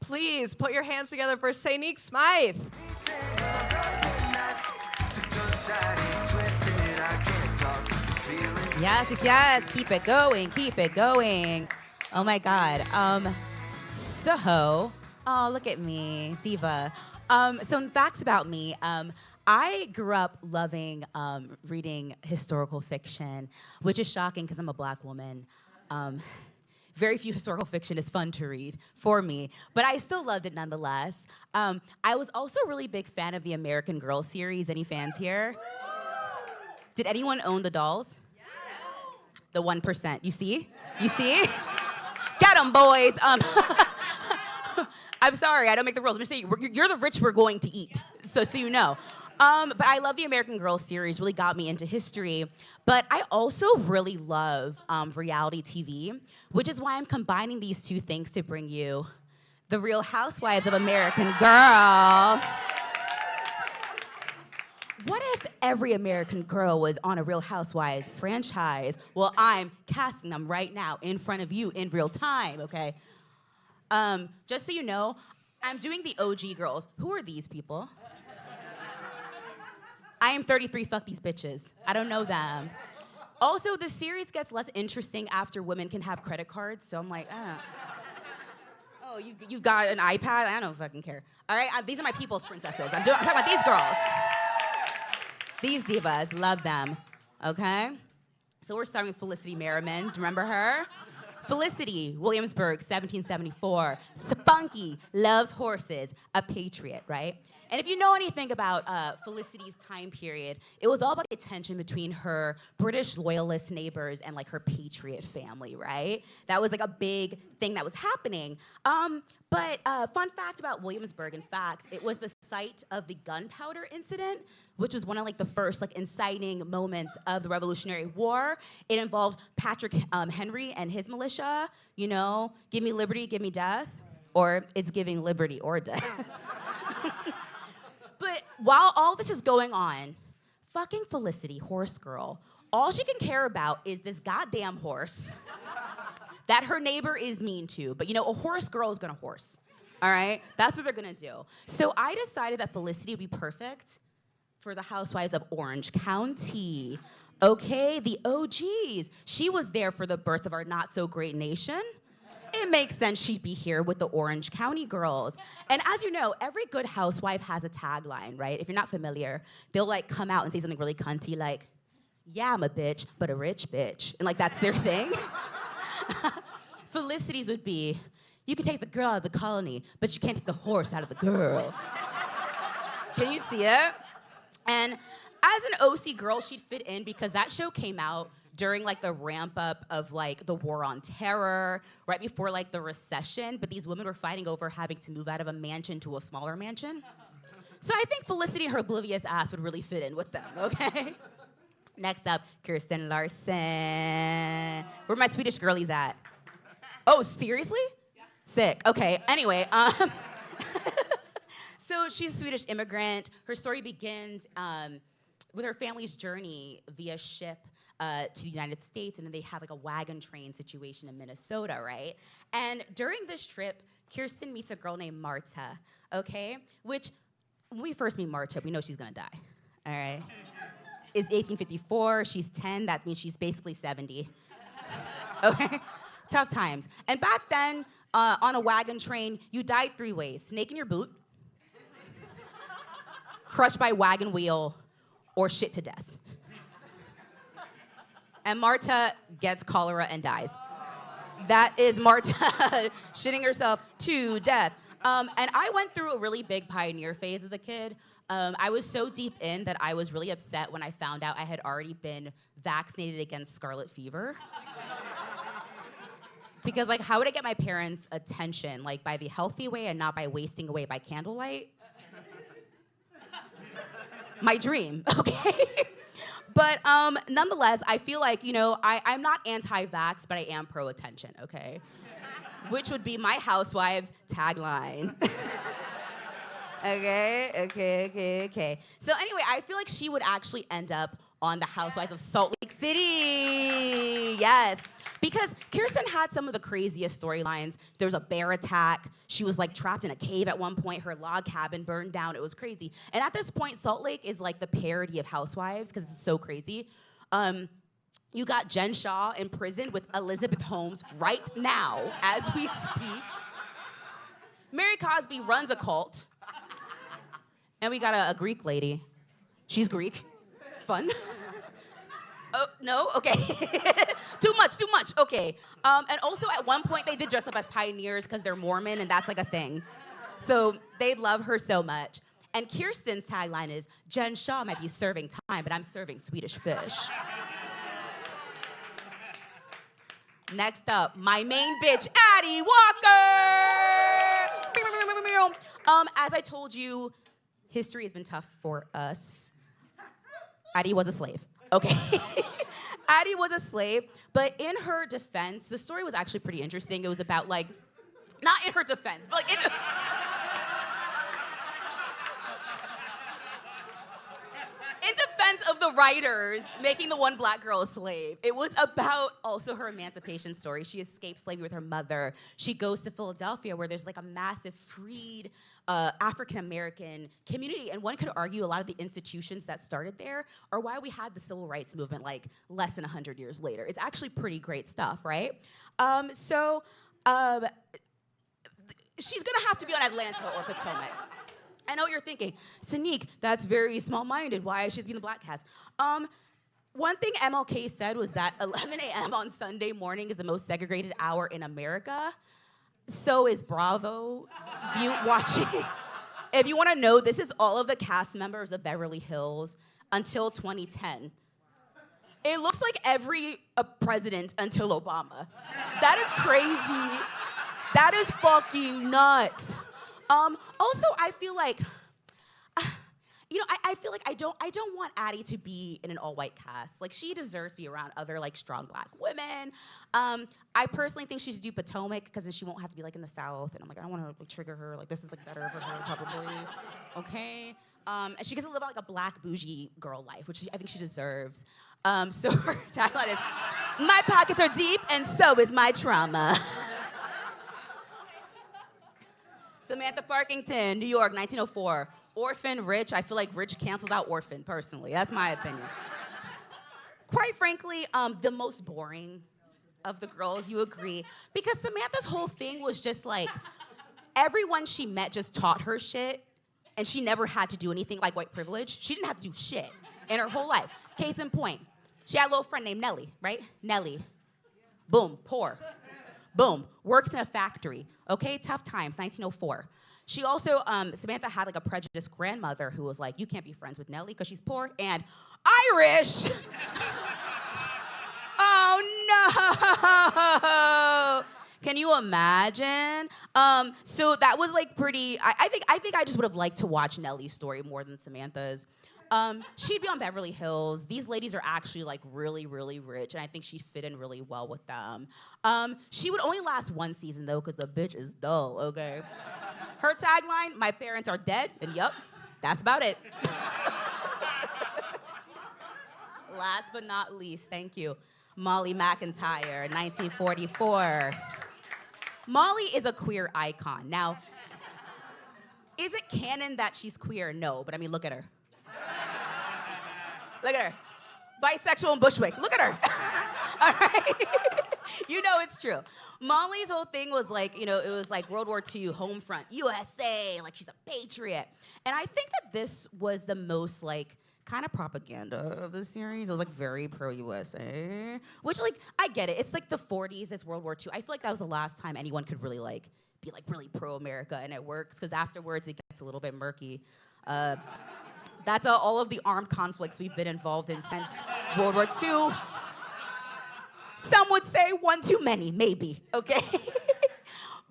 Please put your hands together for Sainique Smythe. Yes. Keep it going. Oh my God. Look at me, diva. Some facts about me. I grew up loving reading historical fiction, which is shocking because I'm a Black woman. Very few historical fiction is fun to read for me, but I still loved it nonetheless. I was also a really big fan of the American Girl series. Any fans here? Did anyone own the dolls? The 1%. You see? Get them, boys. I'm sorry, I don't make the rules. I'm just saying, you're the rich we're going to eat, so you know. But I love the American Girl series, really got me into history. But I also really love reality TV, which is why I'm combining these two things to bring you the Real Housewives of American Girl. What if every American Girl was on a Real Housewives franchise? Well, I'm casting them right now in front of you in real time, okay? Just so you know, I'm doing the OG girls. Who are these people? I am 33, fuck these bitches. I don't know them. Also, the series gets less interesting after women can have credit cards, so I'm like, I don't. Oh, you got an iPad? I don't fucking care. All right, these are my people's princesses. I'm talking about these girls. These divas, love them, okay? So we're starting with Felicity Merriman. Do you remember her? Felicity, Williamsburg, 1774. Spunky, loves horses, a patriot, right? And if you know anything about Felicity's time period, it was all about the tension between her British loyalist neighbors and like her patriot family, right? That was like a big thing that was happening. But fun fact about Williamsburg, in fact, it was the site of the gunpowder incident, which was one of like the first like inciting moments of the Revolutionary War. It involved Patrick Henry and his militia, you know, give me liberty, give me death, or it's giving liberty or death. But while all this is going on, fucking Felicity, horse girl, all she can care about is this goddamn horse that her neighbor is mean to. But you know, a horse girl is gonna horse, all right? That's what they're gonna do. So I decided that Felicity would be perfect for the Housewives of Orange County. Okay, the OGs. She was there for the birth of our not-so-great nation. It makes sense she'd be here with the Orange County girls. And as you know, every good housewife has a tagline, right? If you're not familiar, they'll like come out and say something really cunty like, yeah, I'm a bitch, but a rich bitch. And like, that's their thing. Felicity's would be, you can take the girl out of the colony, but you can't take the horse out of the girl. Can you see it? And as an OC girl, she'd fit in because that show came out during like the ramp up of like the war on terror, right before like the recession, but these women were fighting over having to move out of a mansion to a smaller mansion. So I think Felicity and her oblivious ass would really fit in with them, okay? Next up, Kirsten Larson. Where my Swedish girlies at? Oh, seriously? Yeah. Sick, okay, anyway. So she's a Swedish immigrant. Her story begins with her family's journey via ship to the United States, and then they have like a wagon train situation in Minnesota, right? And during this trip, Kirsten meets a girl named Marta, okay? Which, when we first meet Marta, we know she's gonna die, all right? It's 1854, she's 10, that means she's basically 70, okay? Tough times. And back then, on a wagon train, you died 3 ways: snake in your boot, crushed by wagon wheel, or shit to death. And Marta gets cholera and dies. That is Marta shitting herself to death. And I went through a really big pioneer phase as a kid. I was so deep in that I was really upset when I found out I had already been vaccinated against scarlet fever. Because like, how would I get my parents' attention? Like by the healthy way and not by wasting away by candlelight? My dream, okay? But nonetheless, I feel like, you know, I'm not anti-vax, but I am pro-attention, okay? Which would be my Housewives tagline. Okay. So anyway, I feel like she would actually end up on the Housewives of Salt Lake City. Yes. Because Kirsten had some of the craziest storylines. There was a bear attack. She was like trapped in a cave at one point. Her log cabin burned down. It was crazy. And at this point, Salt Lake is like the parody of Housewives because it's so crazy. You got Jen Shaw in prison with Elizabeth Holmes right now as we speak. Mary Cosby runs a cult. And we got a Greek lady. She's Greek. Fun. Oh, no? Okay. Too much. Okay. And also at one point they did dress up as pioneers because they're Mormon and that's like a thing. So they love her so much. And Kirsten's tagline is, Jen Shaw might be serving time, but I'm serving Swedish fish. Next up, my main bitch, Addie Walker! As I told you, history has been tough for us. Addie was a slave. Okay. Addie was a slave, but in her defense, the story was actually pretty interesting. It was about like, not in her defense, but like in defense of the writers making the one black girl a slave. It was about also her emancipation story. She escaped slavery with her mother. She goes to Philadelphia where there's like a massive freed African-American community. And one could argue a lot of the institutions that started there are why we had the civil rights movement like less than 100 years later. It's actually pretty great stuff, right? She's gonna have to be on Atlanta or Potomac. I know what you're thinking, Sanique, that's very small-minded. Why is she being the black cast? One thing MLK said was that 11 a.m. on Sunday morning is the most segregated hour in America. So is Bravo watching. If you want to know, this is all of the cast members of Beverly Hills until 2010. It looks like every president until Obama. That is crazy. That is fucking nuts. Also, I feel like, I feel like I don't want Addie to be in an all-white cast. Like, she deserves to be around other, like, strong black women. I personally think she should do Potomac, because then she won't have to be, like, in the South. And I'm like, I don't want to, like, trigger her. Like, this is, like, better for her, probably. Okay? And she gets to live out, like, a black bougie girl life, which I think she deserves. So her tagline is, my pockets are deep, and so is my trauma. Samantha Parkington, New York, 1904. Orphan, rich. I feel like rich cancels out orphan, personally. That's my opinion. Quite frankly, the most boring of the girls, you agree. Because Samantha's whole thing was just like, everyone she met just taught her shit, and she never had to do anything like white privilege. She didn't have to do shit in her whole life. Case in point, she had a little friend named Nellie, right? Nellie. Boom, poor. Boom, works in a factory, okay? Tough times, 1904. She also, Samantha had like a prejudiced grandmother who was like, you can't be friends with Nellie because she's poor and Irish. Oh no! Can you imagine? So that was like pretty, I think I just would have liked to watch Nellie's story more than Samantha's. She'd be on Beverly Hills. These ladies are actually like really, really rich, and I think she'd fit in really well with them. She would only last one season though, because the bitch is dull, okay? Her tagline, my parents are dead, and yup, that's about it. Last but not least, thank you, Molly McIntyre, 1944. Molly is a queer icon. Now, is it canon that she's queer? No, but I mean, look at her. Look at her. Bisexual and Bushwick. Look at her. All right? You know it's true. Molly's whole thing was like, it was like World War II, home front, USA, like she's a patriot. And I think that this was the most like kind of propaganda of the series. It was like very pro-USA, which like, I get it. It's like the 40s, it's World War II. I feel like that was the last time anyone could really like be like really pro-America, and it works because afterwards it gets a little bit murky. That's all of the armed conflicts we've been involved in since World War II. Some would say one too many, maybe, okay?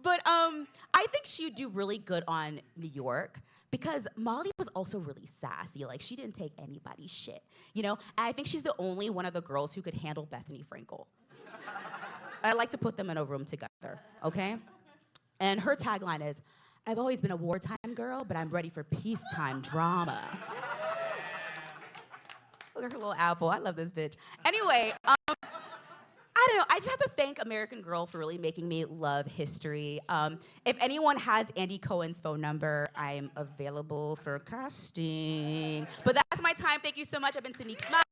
But I think she'd do really good on New York because Molly was also really sassy. Like, she didn't take anybody's shit, And I think she's the only one of the girls who could handle Bethany Frankel. I'd like to put them in a room together, okay? And her tagline is, I've always been a wartime girl, but I'm ready for peacetime drama. Look at her little apple. I love this bitch. Anyway, I don't know. I just have to thank American Girl for really making me love history. If anyone has Andy Cohen's phone number, I'm available for casting. But that's my time. Thank you so much. I've been Sanique Smythe.